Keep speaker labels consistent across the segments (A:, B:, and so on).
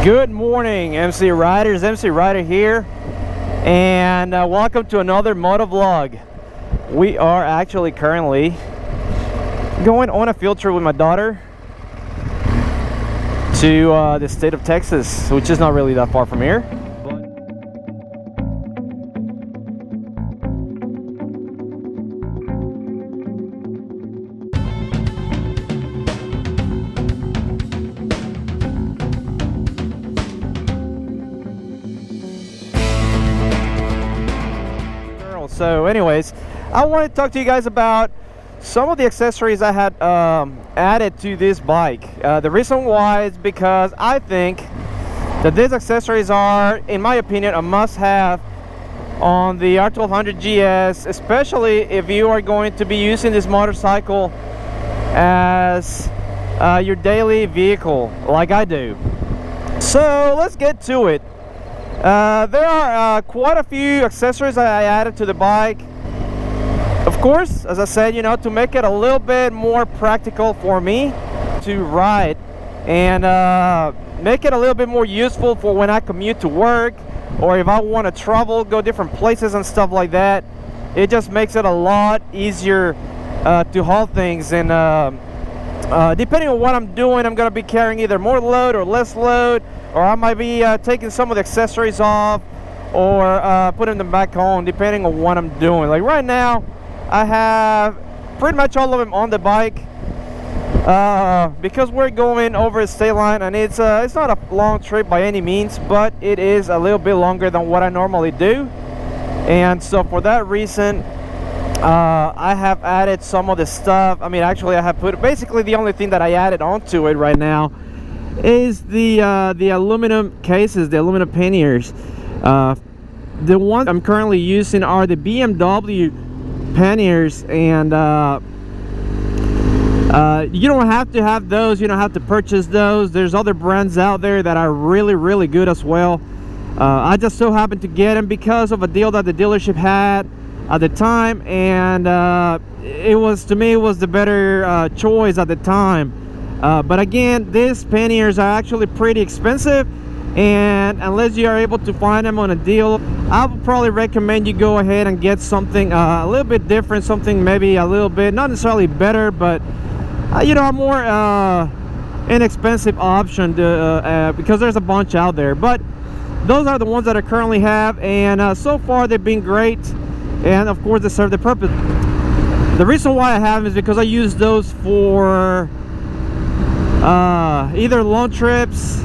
A: Good morning, MC Riders. MC Rider here, and welcome to another moto vlog. We are actually currently going on a field trip with my daughter to the state of Texas, which is not really that far from here. So anyways, I want to talk to you guys about some of the accessories I had added to this bike. The reason why is because I think that these accessories are, in my opinion, a must-have on the R1200GS, especially if you are going to be using this motorcycle as your daily vehicle like I do. So let's get to it. There are quite a few accessories I added to the bike. Of course, as I said, you know, to make it a little bit more practical for me to ride and make it a little bit more useful for when I commute to work, or if I want to travel, go different places and stuff like that. It just makes it a lot easier to haul things, and depending on what I'm doing, I'm going to be carrying either more load or less load, or I might be taking some of the accessories off or putting them back on, depending on what I'm doing. Like right now, I have pretty much all of them on the bike because we're going over a state line, and it's not a long trip by any means, but it is a little bit longer than what I normally do. And so for that reason, I have added some of the stuff. I mean, actually I have put, basically the only thing that I added onto it right now is the aluminum cases, the aluminum panniers. The ones I'm currently using are the BMW panniers, and you don't have to have those, you don't have to purchase those. There's other brands out there that are really good as well. I just so happened to get them because of a deal that the dealership had at the time, and it was, to me, it was the better choice at the time. But again, these panniers are actually pretty expensive, and unless you are able to find them on a deal, I would probably recommend you go ahead and get something a little bit different, something maybe a little bit, not necessarily better, but you know, a more inexpensive option to, because there's a bunch out there. But those are the ones that I currently have, and so far they've been great, and of course they serve the purpose. The reason why I have them is because I use those for either long trips,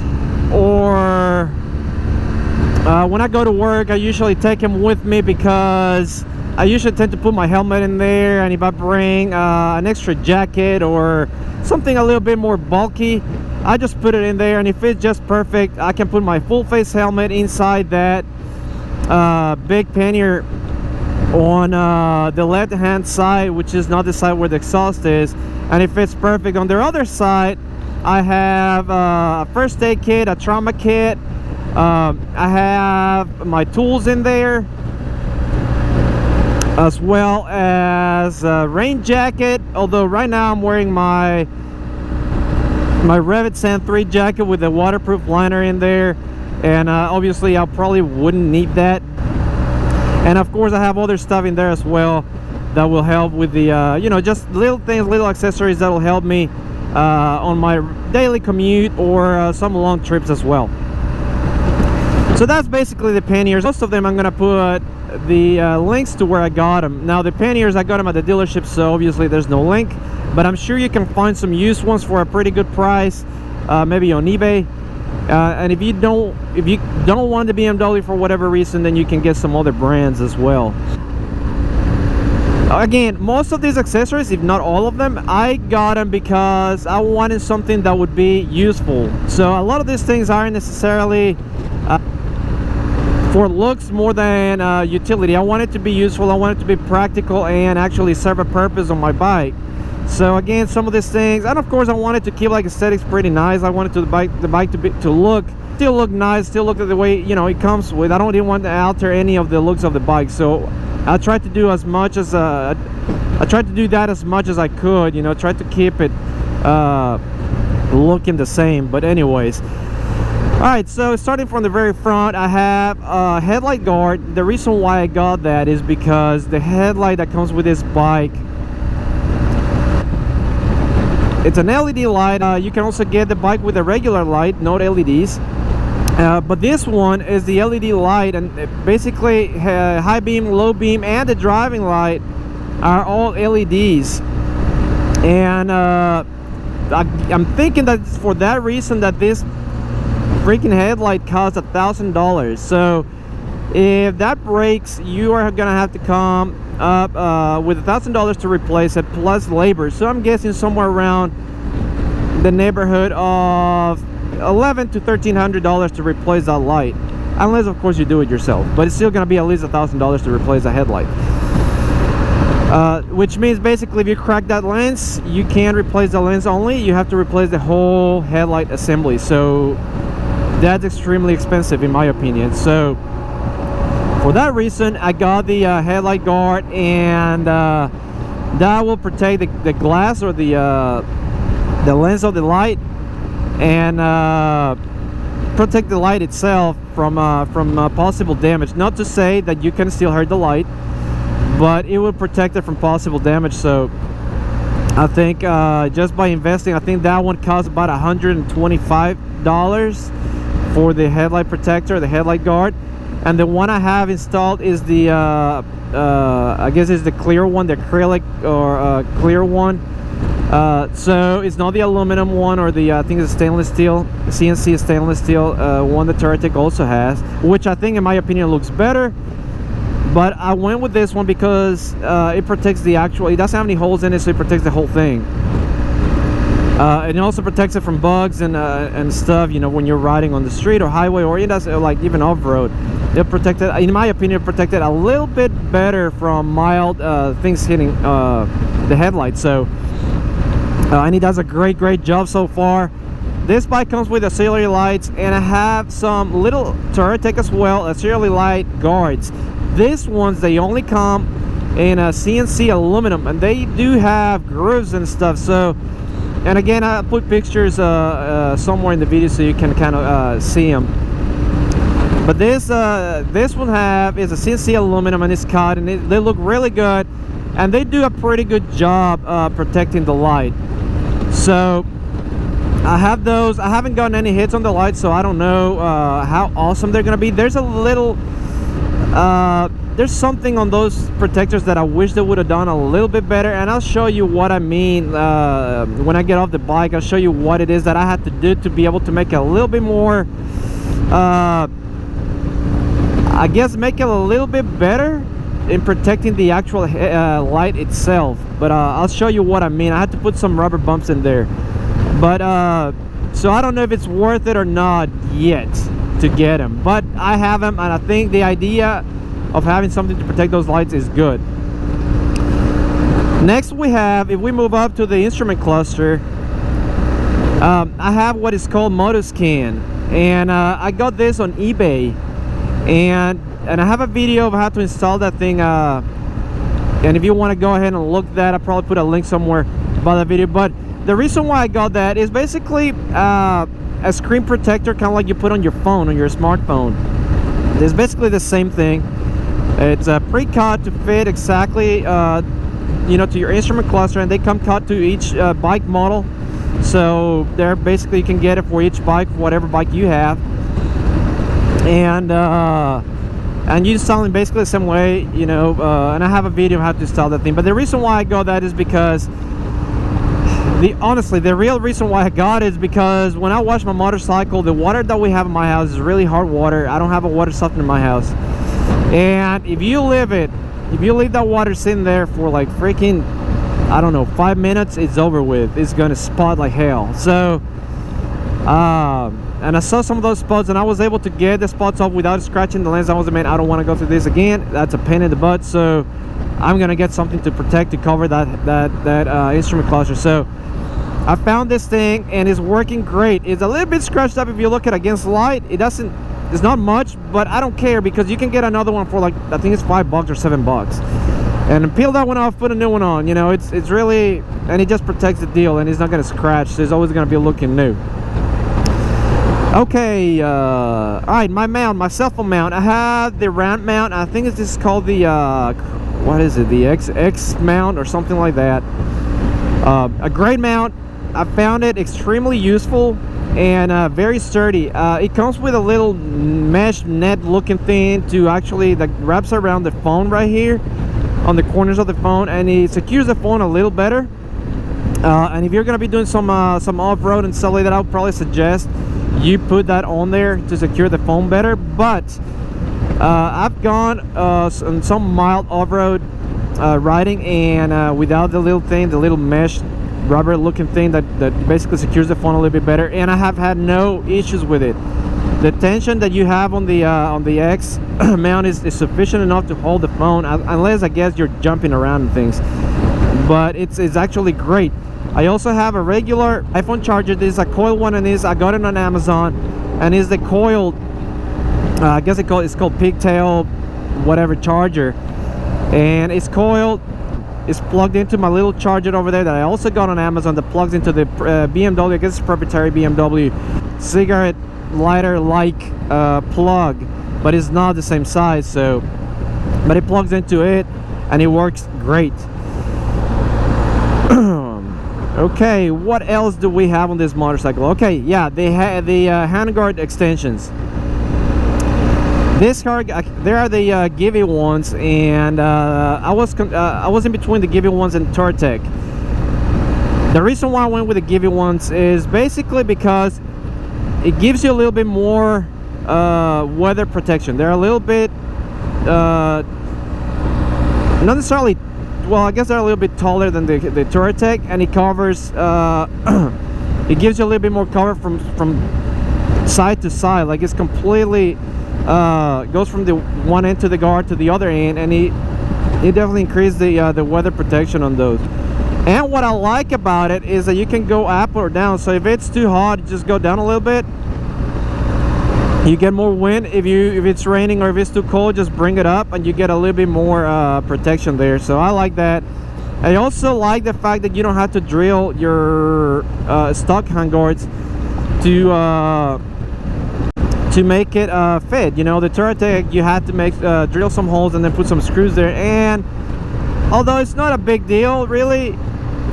A: or when I go to work, I usually take them with me because I usually tend to put my helmet in there, and if I bring an extra jacket or something a little bit more bulky, I just put it in there, and if it's just perfect, I can put my full face helmet inside that big pannier on the left hand side, which is not the side where the exhaust is, and it fits perfect. On the other side, I have a first aid kit, a trauma kit, I have my tools in there, as well as a rain jacket, although right now I'm wearing my Revit Sand 3 jacket with a waterproof liner in there, and obviously I probably wouldn't need that. And of course I have other stuff in there as well that will help with the you know, just little things, little accessories that will help me on my daily commute or some long trips as well. So that's basically the panniers. Most of them I'm gonna put the links to where I got them. Now the panniers, I got them at the dealership, so obviously there's no link, but I'm sure you can find some used ones for a pretty good price, maybe on eBay. And if you don't want the BMW for whatever reason, then you can get some other brands as well. Again, most of these accessories, if not all of them, I got them because I wanted something that would be useful. So a lot of these things aren't necessarily for looks more than utility. I want it to be useful, I want it to be practical and actually serve a purpose on my bike. So again, some of these things, and of course I wanted to keep like aesthetics pretty nice. I wanted the bike to still look nice, still look at the way, you know, it comes with. I don't even want to alter any of the looks of the bike, so I tried to do as much as I tried to do that as much as I could, you know, try to keep it looking the same. But anyways, Alright, so starting from the very front, I have a headlight guard. The reason why I got that is because the headlight that comes with this bike, it's an LED light. You can also get the bike with a regular light, not LEDs. But this one is the LED light, and basically high beam, low beam, and the driving light are all LEDs. And I'm thinking that it's for that reason that this freaking headlight costs $1,000. So if that breaks, you are gonna have to come up with $1,000 to replace it, plus labor. So I'm guessing somewhere around the neighborhood of $1,100 to $1,300 to replace that light, unless of course you do it yourself. But it's still gonna be at least $1,000 to replace a headlight. Which means basically if you crack that lens, you can't replace the lens only, you have to replace the whole headlight assembly. So that's extremely expensive in my opinion. So for that reason, I got the headlight guard, and that will protect the glass or the lens of the light, and protect the light itself from possible damage. Not to say that you can still hurt the light, but it will protect it from possible damage. So I think just by investing, I think that one costs about $125 for the headlight protector, the headlight guard. And the one I have installed is the I guess it's the clear one, the acrylic or clear one. So it's not the aluminum one, or the I think it's stainless steel, CNC stainless steel one that Touratech also has, which I think in my opinion looks better. But I went with this one because it protects the actual, it doesn't have any holes in it, so it protects the whole thing. And it also protects it from bugs and stuff, you know, when you're riding on the street or highway, or it does, like even off-road. They'll protect it, in my opinion, protect it a little bit better from mild things hitting the headlight. So and it does a great job so far. This bike comes with auxiliary lights, and I have some little Touratech as well, auxiliary light guards. These ones, they only come in a CNC aluminum, and they do have grooves and stuff. So, and again, I put pictures somewhere in the video so you can kind of see them. But this one is a CNC aluminum, and it's cut, and they look really good, and they do a pretty good job protecting the light. So I have those. I haven't gotten any hits on the light, so I don't know how awesome they're gonna be. There's a little there's something on those protectors that I wish they would have done a little bit better, and I'll show you what I mean when I get off the bike. I'll show you what it is that I had to do to be able to make it a little bit more I guess make it a little bit better in protecting the actual light itself. But I'll show you what I mean. I had to put some rubber bumps in there, but so I don't know if it's worth it or not yet to get them, but I have them, and I think the idea of having something to protect those lights is good. Next we have, if we move up to the instrument cluster, I have what is called Motoscan, and I got this on eBay, and I have a video of how to install that thing, and if you want to go ahead and look that, I'll probably put a link somewhere about that video. But the reason why I got that is basically a screen protector, kind of like you put on your phone, on your smartphone. It's basically the same thing. It's pre-cut to fit exactly you know, to your instrument cluster, and they come cut to each bike model. So they're basically, you can get it for each bike, whatever bike you have, and you install it basically the same way, you know. And I have a video of how to install that thing. But the reason why I got that is because honestly, the real reason why I got it is because when I wash my motorcycle, the water that we have in my house is really hard water. I don't have a water softener in my house, and if you leave that water sitting there for like freaking, I don't know, 5 minutes, it's over with. It's gonna spot like hell. So and I saw some of those spots, and I was able to get the spots off without scratching the lens. I was like, man, I don't want to go through this again. That's a pain in the butt. So I'm gonna get something to protect, to cover that instrument cluster. So I found this thing, and it's working great. It's a little bit scratched up if you look at against the light. It's not much, but I don't care, because you can get another one for like, I think it's $5 or $7, and peel that one off, put a new one on. You know, it's really, and it just protects the deal, and it's not going to scratch, so it's always going to be looking new. Okay, all right, my cell phone mount. I have the round mount. I think this is called the what is it, the X mount or something like that. A great mount. I found it extremely useful and very sturdy. It comes with a little mesh net looking thing to actually that wraps around the phone right here on the corners of the phone, and it secures the phone a little better. And if you're gonna be doing some off-road and stuff like that, I would probably suggest you put that on there to secure the phone better. But I've gone on some mild off-road riding, and without the little thing, the little mesh rubber looking thing that basically secures the phone a little bit better, and I have had no issues with it. The tension that you have on the X mount is sufficient enough to hold the phone, unless I guess you're jumping around and things, but it's actually great. I also have a regular iPhone charger. This is a coil one, and I got it on Amazon, and is the coiled I guess it's called pigtail whatever charger, and it's coiled. It's plugged into my little charger over there that I also got on Amazon, that plugs into the BMW, I guess it's proprietary BMW cigarette lighter like plug, but it's not the same size. So but it plugs into it and it works great. Okay, what else do we have on this motorcycle? Okay, yeah, they had the Handguard extensions. This car, there are the Givi ones, and I was in between the Givi ones and Touratech. The reason why I went with the Givi ones is basically because it gives you a little bit more weather protection. They're a little bit not necessarily, well, I guess they're a little bit taller than the Touratech, and it covers it gives you a little bit more cover from side to side. Like, it's completely goes from the one end to the guard to the other end, and it definitely increased the weather protection on those. And what I like about it is that you can go up or down. So if it's too hot, you just go down a little bit. You get more wind. If it's raining or if it's too cold, just bring it up and you get a little bit more protection there. So I like that. I also like the fact that you don't have to drill your stock handguards to make it fit. You know, the Touratech, you had to make drill some holes and then put some screws there, and although it's not a big deal really,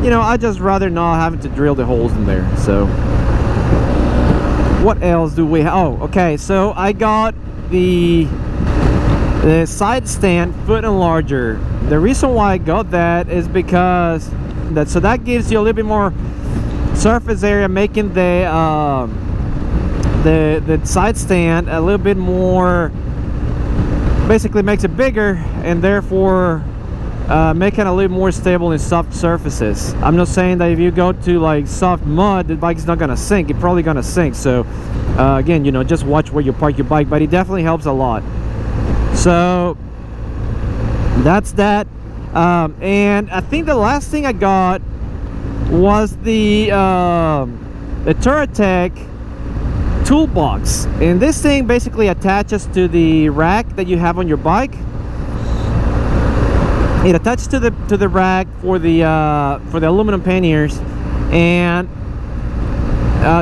A: you know, I just rather not having to drill the holes in there. So what else do we have? Oh, okay, so I got the side stand foot enlarger. The reason why I got that is because that gives you a little bit more surface area, making the side stand a little bit more, basically makes it bigger, and therefore make it a little more stable in soft surfaces. I'm not saying that if you go to like soft mud, the bike's not gonna sink. It's probably gonna sink. So again, you know, just watch where you park your bike, but it definitely helps a lot. So that's that. And I think the last thing I got was the Touratech toolbox, and this thing basically attaches to the rack that you have on your bike. It attaches to the rack for the aluminum panniers, and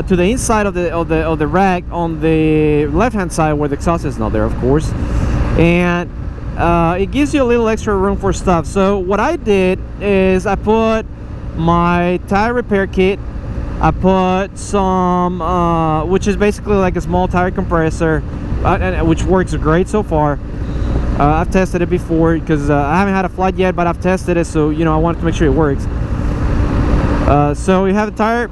A: to the inside of the rack on the left hand side where the exhaust is not there, of course, and it gives you a little extra room for stuff. So what I did is I put my tire repair kit. I put some which is basically like a small tire compressor, which works great so far. I've tested it before because I haven't had a flight yet, but I've tested it, so you know, I wanted to make sure it works. So we have the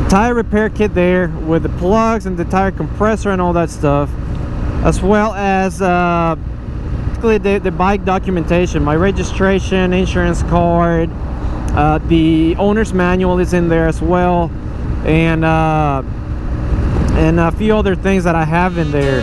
A: tire repair kit there with the plugs and the tire compressor and all that stuff, as well as the bike documentation, my registration, insurance card, the owner's manual is in there as well, and a few other things that I have in there.